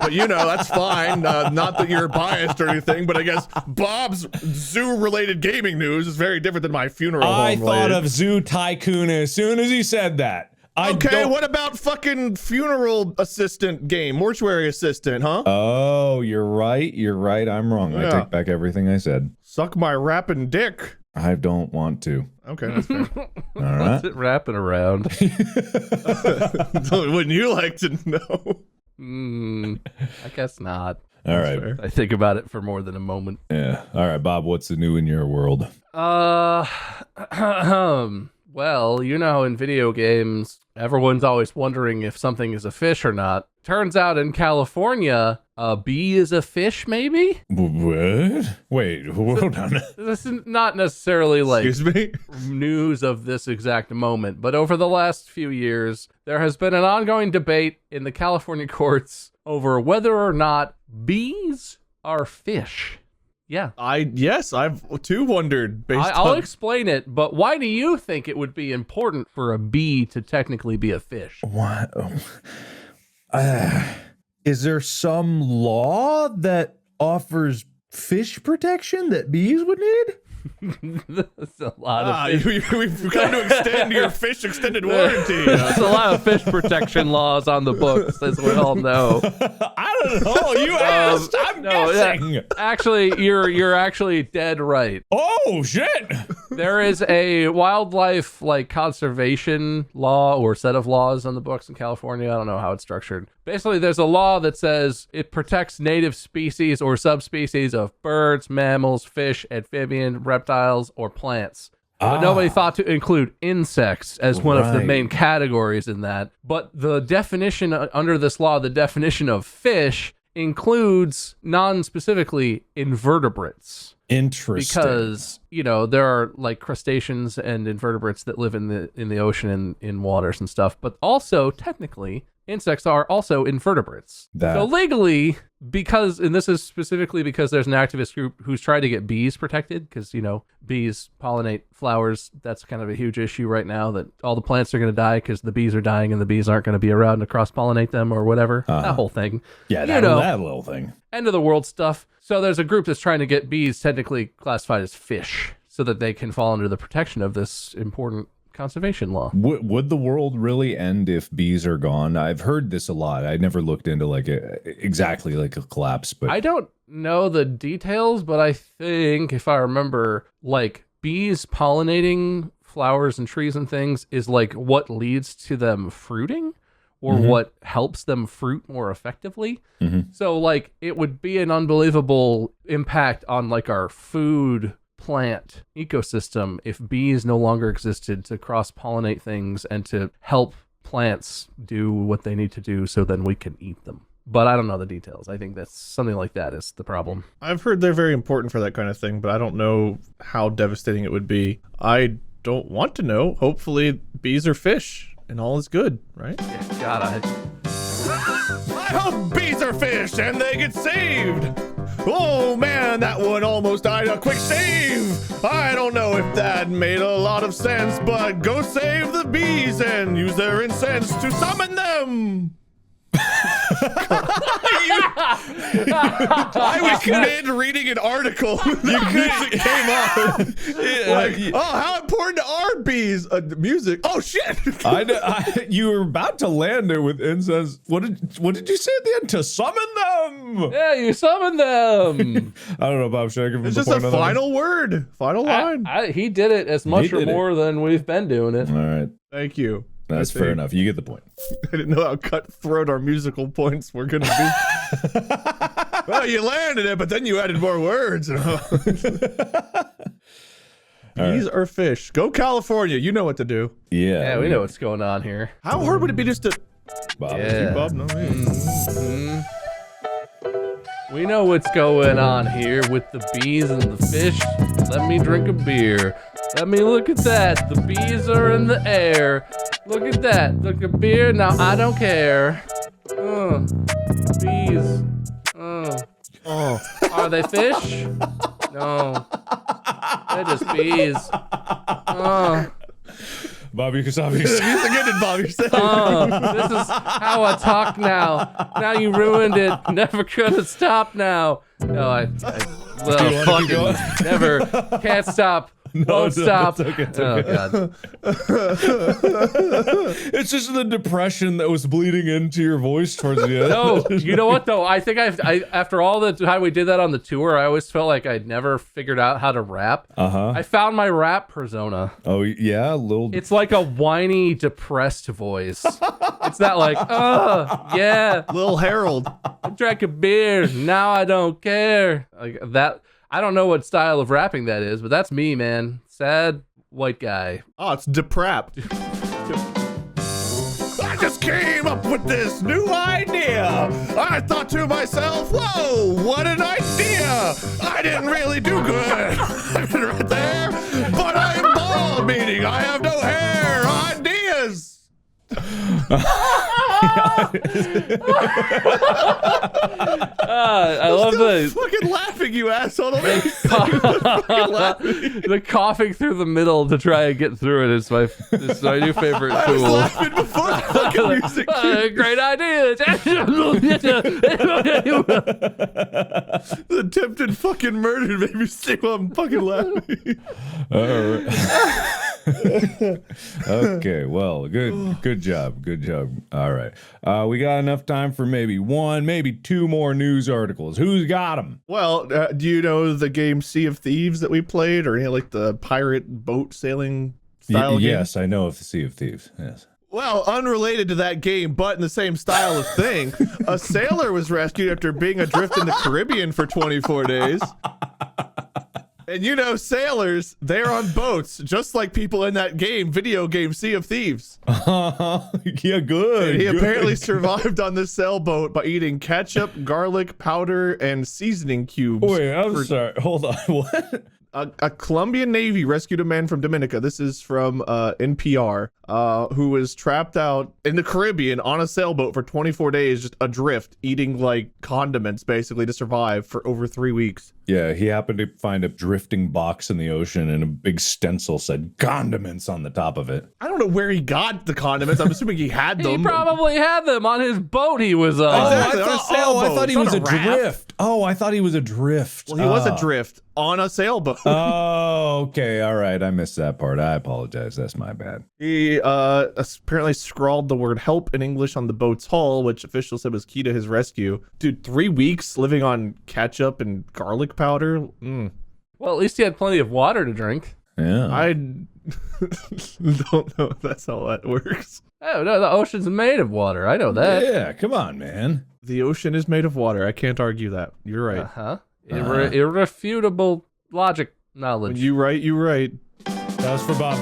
S4: But you know, that's fine. Not that you're biased or anything, but I guess Bob's zoo-related gaming news is very different than my funeral home
S2: I
S4: related.
S2: thought of Zoo Tycoon as soon as he said that.
S4: Okay, what about fucking funeral assistant game? Mortuary assistant, huh?
S2: Oh, you're right. You're right. I'm wrong.
S4: Yeah.
S2: I take back everything I said.
S4: Suck my rapping dick.
S2: I don't want to.
S4: Okay, that's fair.
S2: All right.
S3: What's it wrapping around?
S4: Wouldn't you like to know?
S3: I guess not.
S2: All right.
S4: Fair.
S3: I think about it for more than a moment.
S2: Yeah. All right, Bob, what's the new in your world?
S3: Well, you know, in video games, everyone's always wondering if something is a fish or not. Turns out in California, a bee is a fish, maybe?
S2: What? Wait, hold on.
S3: This is not necessarily like
S4: Excuse me?
S3: news of this exact moment, but over the last few years, there has been an ongoing debate in the California courts over whether or not bees are fish. Yeah.
S4: I've too wondered
S3: I'll explain it, but why do you think it would be important for a bee to technically be a fish?
S2: What? Is there some law that offers fish protection that bees would need?
S3: That's a lot of
S4: we've come to extend your fish extended warranty.
S3: There's a lot of fish protection laws on the books, as we all know.
S2: I don't know. You asked. I'm guessing.
S3: Yeah. Actually, you're actually dead right.
S2: Oh shit!
S3: There is a wildlife conservation law or set of laws on the books in California. I don't know how it's structured. Basically, there's a law that says it protects native species or subspecies of birds, mammals, fish, amphibian, reptiles, or plants. But nobody thought to include insects as one of the main categories in that. But the definition under this law, the definition of fish, includes non-specifically invertebrates.
S2: Interesting.
S3: Because, you know, there are crustaceans and invertebrates that live in the ocean and in waters and stuff, but also technically insects are also invertebrates. So legally, because, and this is specifically because there's an activist group who's tried to get bees protected, because, you know, bees pollinate flowers. That's kind of a huge issue right now, that all the plants are going to die because the bees are dying and the bees aren't going to be around to cross-pollinate them or whatever. That whole thing.
S2: Yeah, that little thing.
S3: End of the world stuff. So there's a group that's trying to get bees technically classified as fish so that they can fall under the protection of this important conservation law.
S2: Would the world really end if bees are gone? I've heard this a lot. I never looked into exactly a collapse, but
S3: I don't know the details, but I think if I remember, bees pollinating flowers and trees and things is what leads to them fruiting, or what helps them fruit more effectively. So it would be an unbelievable impact on our food plant ecosystem if bees no longer existed to cross-pollinate things and to help plants do what they need to do so then we can eat them. But I don't know the details. I think that's something like that is the problem.
S4: I've heard they're very important for that kind of thing, but I don't know how devastating it would be. I don't want to know. Hopefully bees are fish and all is good, right?
S3: Yeah, God,
S4: I hope bees are fish and they get saved. Oh man, that one almost died. A quick save. I don't know if that made a lot of sense, but go save the bees and use their incense to summon them. I was mid reading an article. The music came on. Oh, how important are bees? Music. Oh shit!
S2: You were about to land there with incense. What did you say at the end? To summon them.
S3: Yeah, you summon them.
S2: I don't know, Bob. Should I give him
S4: It's
S2: the
S4: just
S2: point
S4: a
S2: on that?
S4: final word, final line.
S3: He did it as much or more than we've been doing it.
S2: All right,
S4: Thank you.
S2: that's fair enough. You get the point.
S4: I didn't know how cutthroat our musical points were going to be. Well, you landed it, but then you added more words. These are fish. Go California. You know what to do.
S3: Yeah, we know what's going on here.
S4: How hard would it be just to...
S2: Bob.
S3: Yeah.
S4: Bob, no, me.
S3: We know what's going on here with the bees and the fish. Let me drink a beer. Let me look at that. The bees are in the air. Look at that. Look at beer. Now I don't care. Bees. Are they fish? No. They're just bees.
S2: Bobby Kasabi.
S4: Music ended, Bob. You're saying.
S3: This is how I talk now. Now you ruined it. Never gonna stop now. No, I well, fucking never. Can't stop. Won't stop.
S2: It's okay,
S3: Oh, God.
S2: It's just the depression that was bleeding into your voice towards the end.
S3: No, you know what though? I think I after all the time we did that on the tour, I always felt like I'd never figured out how to rap. I found my rap persona.
S2: Oh yeah, a little.
S3: It's like a whiny, depressed voice. It's not like, yeah,
S4: Little Harold.
S3: I drank a beer, now I don't care. Like that. I don't know what style of rapping that is, but that's me, man. Sad, white guy.
S4: Oh, it's Deprap. I just came up with this new idea. I thought to myself, whoa, what an idea. I didn't really do good. I've been right there, but I'm bald, meaning I have no hair. Ideas.
S3: I love the
S4: fucking laughing, you asshole.
S3: the coughing through the middle to try and get through it is my new favorite
S4: I was
S3: tool.
S4: laughing before the fucking music.
S3: Great idea.
S4: The attempted fucking murder made me sick while I'm fucking laughing.
S2: All right. Okay, well, good job. All right. We got enough time for maybe one, maybe two more news articles. Who's got them?
S4: Well, do you know the game Sea of Thieves that we played, or any like the pirate boat sailing style game?
S2: Yes, I know of the Sea of Thieves. Yes.
S4: Well, unrelated to that game, but in the same style of thing, a sailor was rescued after being adrift in the Caribbean for 24 days. And you know, sailors, they're on boats, just like people in that video game, Sea of Thieves.
S2: Yeah, good.
S4: And he apparently survived on this sailboat by eating ketchup, garlic powder, and seasoning cubes.
S2: Wait, I'm sorry. Hold on. What?
S4: A Colombian Navy rescued a man from Dominica. This is from NPR, who was trapped out in the Caribbean on a sailboat for 24 days, just adrift, eating like condiments basically to survive for over 3 weeks.
S2: Yeah, he happened to find a drifting box in the ocean and a big stencil said condiments on the top of it.
S4: I don't know where he got the condiments. I'm assuming he had them.
S3: He probably had them on his boat he was on.
S4: Exactly, on a sailboat.
S2: I thought he
S4: It's
S2: was
S4: not a raft.
S2: adrift. Oh, I thought he was adrift.
S4: Well, he was adrift on a sailboat.
S2: Oh, okay. All right. I missed that part. I apologize. That's my bad.
S4: He apparently scrawled the word help in English on the boat's hull, which officials said was key to his rescue. Dude, 3 weeks living on ketchup and garlic powder?
S3: Well, at least he had plenty of water to drink.
S2: Yeah.
S4: I don't know if that's how that works.
S3: Oh, no, the ocean's made of water. I know that.
S2: Yeah, come on, man.
S4: The ocean is made of water. I can't argue that. You're right.
S3: Uh-huh. Irrefutable logic knowledge.
S4: When you right, you right.
S2: That was for Bob.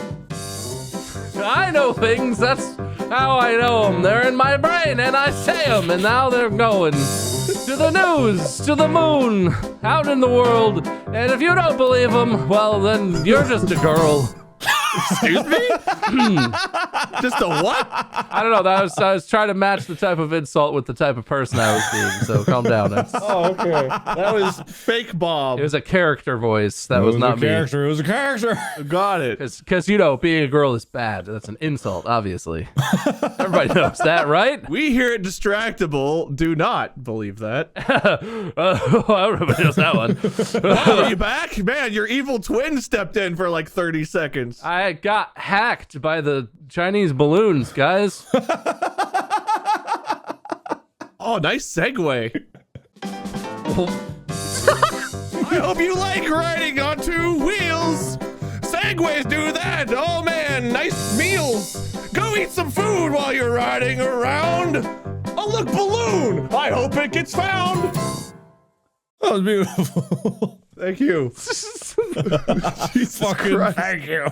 S3: I know things. That's how I know them. They're in my brain, and I say them, and now they're going to the news, to the moon, out in the world. And if you don't believe them, well, then you're just a girl.
S4: Excuse me? Just a what?
S3: I don't know. I was trying to match the type of insult with the type of person I was being. So calm down.
S4: Oh, okay. That was fake Bob.
S3: It was a character voice. That was not me.
S2: It was a character.
S4: Got it.
S3: Because, you know, being a girl is bad. That's an insult, obviously. Everybody knows that, right?
S4: We here at Distractible do not believe that.
S3: Everybody knows that one.
S4: Oh, are you back? Man, your evil twin stepped in for like 30 seconds.
S3: I got hacked by the Chinese balloons, guys.
S4: Oh, nice segue. I hope you like riding on 2 wheels. Segways do that. Oh man, nice meals. Go eat some food while you're riding around. Oh look, balloon. I hope it gets found.
S2: That was beautiful.
S4: Thank you.
S2: Fucking
S4: Christ.
S2: thank you.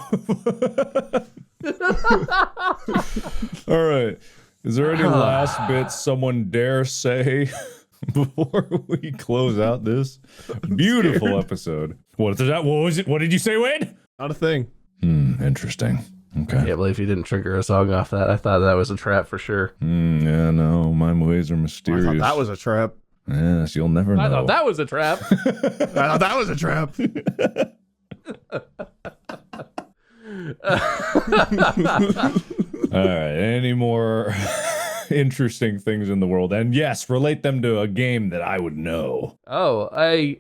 S2: All right. Is there any last bits someone dare say before we close out this beautiful episode? What was it? What did you say, Wade?
S4: Not a thing.
S2: Interesting. Okay.
S3: Can't believe you didn't trigger a song off that. I thought that was a trap for sure.
S2: Yeah, no, my ways are mysterious.
S4: I thought that was a trap.
S2: Yes, you'll never know.
S3: I thought that was a trap.
S4: I thought that was a trap.
S2: All right. Any more interesting things in the world? And yes, relate them to a game that I would know.
S3: Oh,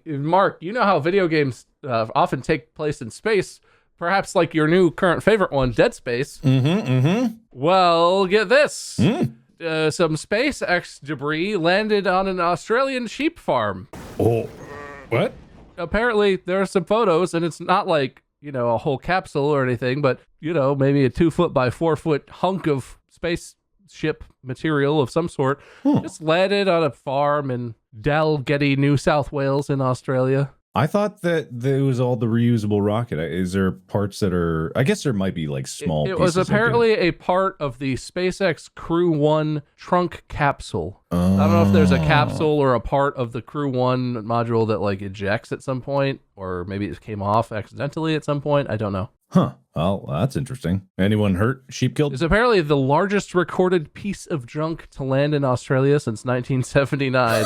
S3: Mark, you know how video games often take place in space? Perhaps like your new current favorite one, Dead Space. Well, get this. Some SpaceX debris landed on an Australian sheep farm.
S2: Oh, what?
S3: Apparently, there are some photos, and it's not like, you know, a whole capsule or anything, but, you know, maybe a 2 foot by 4 foot hunk of spaceship material of some sort. Just landed on a farm in Dalgety, New South Wales in Australia.
S2: I thought that there was all the reusable rocket. Is there parts that are? I guess there might be like small.
S3: It was apparently a part of the SpaceX Crew 1 trunk capsule. I don't know if there's a capsule or a part of the Crew 1 module that like ejects at some point, or maybe it came off accidentally at some point. I don't know.
S2: Huh. Well, that's interesting. Anyone hurt? Sheep killed?
S3: It's apparently the largest recorded piece of junk to land in Australia since 1979.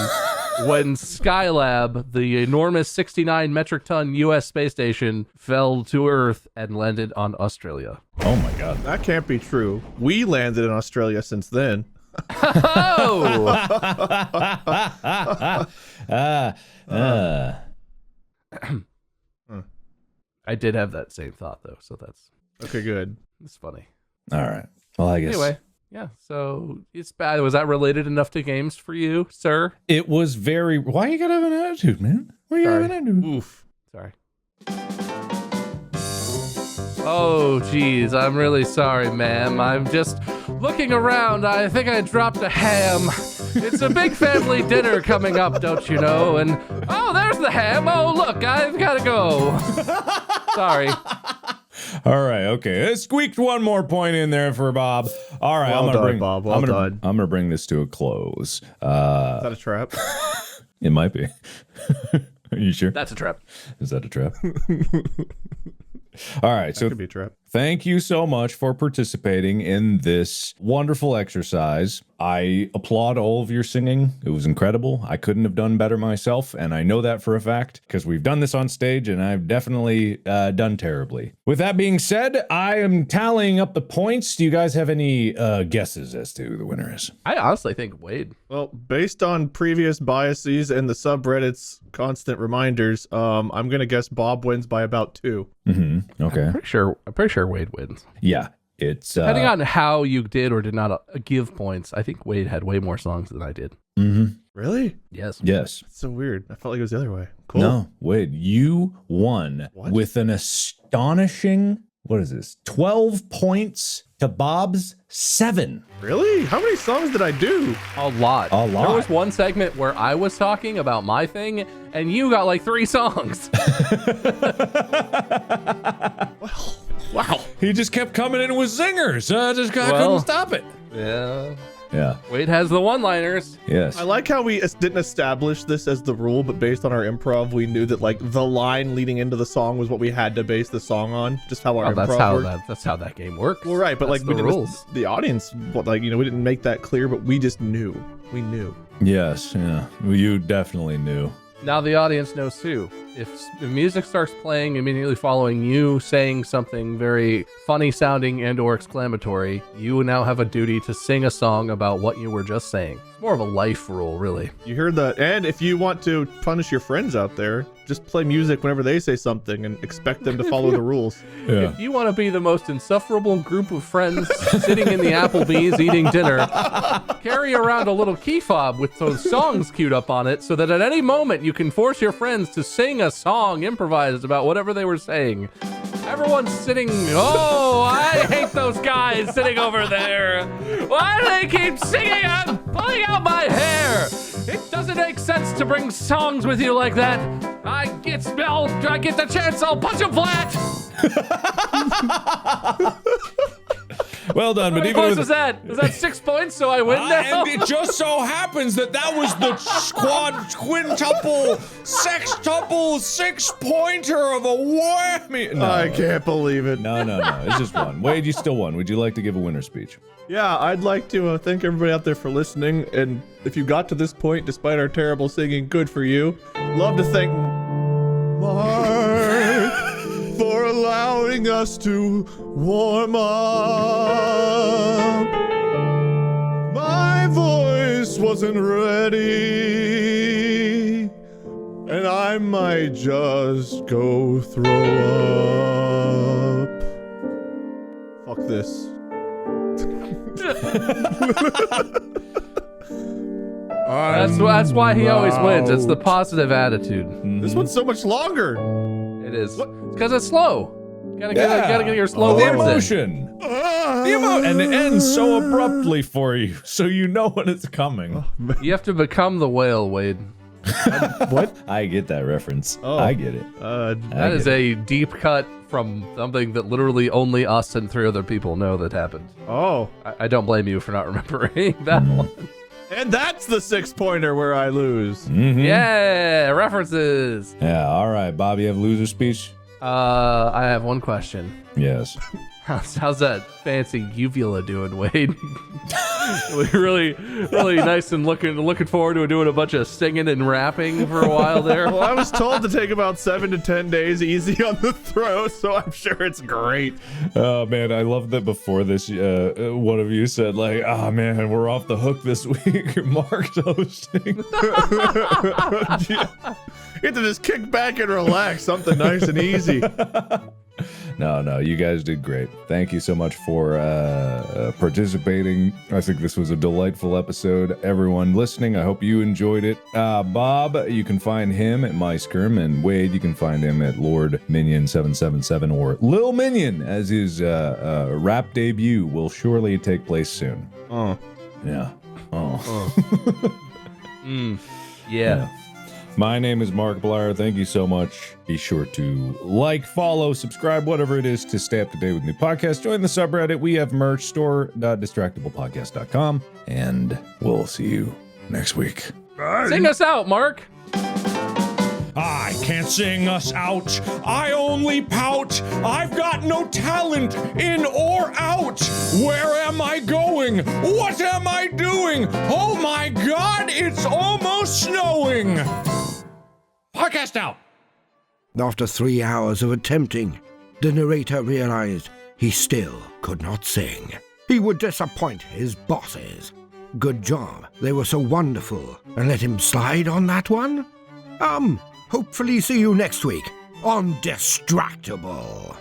S3: When Skylab, the enormous 69 metric ton U.S. space station, fell to Earth and landed on Australia.
S2: Oh my God.
S4: That can't be true. We landed in Australia since then.
S3: Oh! I did have that same thought though, so that's
S4: Okay, good.
S3: it's funny.
S2: All right. Well, I guess.
S3: Anyway, yeah. So it's bad. Was that related enough to games for you, sir?
S2: It was very. Why you gotta have an attitude, man? Why you gotta have an attitude?
S4: Oof.
S3: Sorry. Oh, geez. I'm really sorry, ma'am. I'm just looking around. I think I dropped a ham. It's a big family dinner coming up, don't you know? And, oh, there's the ham. Oh, look, I've got to go. Sorry.
S2: All right. Okay. I squeaked one more point in there for Bob. All right.
S4: Well done, Bob. Well done.
S2: I'm gonna bring this to a close.
S4: Is that a trap?
S2: It might be. Are you sure?
S3: That's a trap.
S2: Is that a trap? All right. So
S4: Could be a trap.
S2: thank you so much for participating in this wonderful exercise. I applaud all of your singing. It was incredible. I couldn't have done better myself, and I know that for a fact because we've done this on stage, and I've definitely done terribly. With that being said, I am tallying up the points. Do you guys have any guesses as to who the winner is?
S3: I honestly think Wade.
S4: Well, based on previous biases and the subreddit's constant reminders, I'm gonna guess Bob wins by about 2.
S2: Mm-hmm. Okay.
S3: I'm pretty sure Wade wins.
S2: Yeah. It's
S3: Depending on how you did or did not give points, I think Wade had way more songs than I did.
S2: Mm-hmm.
S4: Really?
S3: Yes.
S2: Yes.
S4: That's so weird. I felt like it was the other way. Cool.
S2: No, Wade, you won with an astonishing, what is this, 12 points to Bob's 7.
S4: Really? How many songs did I do?
S3: A lot.
S2: A lot.
S3: There was one segment where I was talking about my thing, and you got like 3 songs.
S4: Wow.
S2: He just kept coming in with zingers. Couldn't stop it.
S3: Yeah.
S2: Yeah.
S3: Wade has the one-liners.
S2: Yes.
S4: I like how we didn't establish this as the rule, but based on our improv, we knew that like the line leading into the song was what we had to base the song on. Just how our improv worked.
S3: That's how that game works.
S4: Well, right, but
S3: That's
S4: like we
S3: the
S4: didn't.
S3: rules.
S4: The audience, we didn't make that clear, but we just knew. We knew.
S2: Yes. Yeah. Well, you definitely knew.
S3: Now the audience knows too. If the music starts playing immediately following you saying something very funny sounding and or exclamatory, you now have a duty to sing a song about what you were just saying. It's more of a life rule, really.
S4: You heard that. And if you want to punish your friends out there, just play music whenever they say something and expect them to follow the rules.
S2: Yeah.
S3: If you want to be the most insufferable group of friends sitting in the Applebee's eating dinner, carry around a little key fob with those songs queued up on it so that at any moment you can force your friends to sing a song improvised about whatever they were saying. Everyone's sitting, oh, I hate those guys sitting over there. Why do they keep singing? I'm pulling out my hair. It doesn't make sense to bring songs with you like that. I get the chance, I'll punch them flat.
S2: Well done,
S3: How
S2: but
S3: many
S2: even
S3: points
S2: with
S3: was that? Was that 6 points? So I win now.
S2: and it just so happens that was the quintuple, sextuple, 6-pointer of a whammy. No,
S4: I can't believe it.
S2: No. It's just one. Wade, you still won. Would you like to give a winner speech?
S4: Yeah, I'd like to thank everybody out there for listening. And if you got to this point, despite our terrible singing, good for you. Love to thank Mark for allowing us to warm up. My voice wasn't ready, and I might just go throw up. Fuck this.
S3: That's why he always wins. It's the positive attitude.
S4: This one's so much longer.
S3: It is. Because it's slow. Gotta get your slow
S2: the
S3: words in.
S2: emotion. And it ends so abruptly for you, so you know when it's coming.
S3: You have to become the whale, Wade.
S4: What?
S2: I get that reference.
S4: Oh.
S2: I get it.
S3: That is a deep cut from something that literally only us and 3 other people know that happened.
S4: Oh.
S3: I don't blame you for not remembering that one.
S4: And that's the 6-pointer where I lose.
S2: Mhm.
S3: Yeah, references.
S2: Yeah. All right, Bob. You have loser speech.
S3: I have one question.
S2: Yes.
S3: How's that fancy uvula doing, Wade? really nice and looking forward to doing a bunch of singing and rapping for a while there.
S4: Well, I was told to take about 7 to 10 days easy on the throat, so I'm sure it's great.
S2: Oh man, I love that before this, one of you said like, "Oh man, we're off the hook this week." Mark's hosting.
S4: You have to just kick back and relax, something nice and easy.
S2: No, you guys did great. Thank you so much for participating. I think this was a delightful episode. Everyone listening, I hope you enjoyed it. Bob, you can find him at MySkirm, and Wade, you can find him at Lord Minion 777 or Lil Minion, as his rap debut will surely take place soon.
S4: Oh.
S2: Yeah. Oh.
S3: Yeah.
S2: My name is Mark Blyer. Thank you so much. Be sure to like, follow, subscribe, whatever it is to stay up to date with new podcasts. Join the subreddit. We have merch, store.distractablepodcast.com. And we'll see you next week.
S3: Sing us out, Mark.
S2: I can't sing us out. I only pout. I've got no talent in or out. Where am I going? What am I doing? Oh my God, it's almost snowing. Podcast out.
S1: After 3 hours of attempting, the narrator realized he still could not sing. He would disappoint his bosses. Good job, they were so wonderful, and let him slide on that one? Hopefully see you next week on Distractible.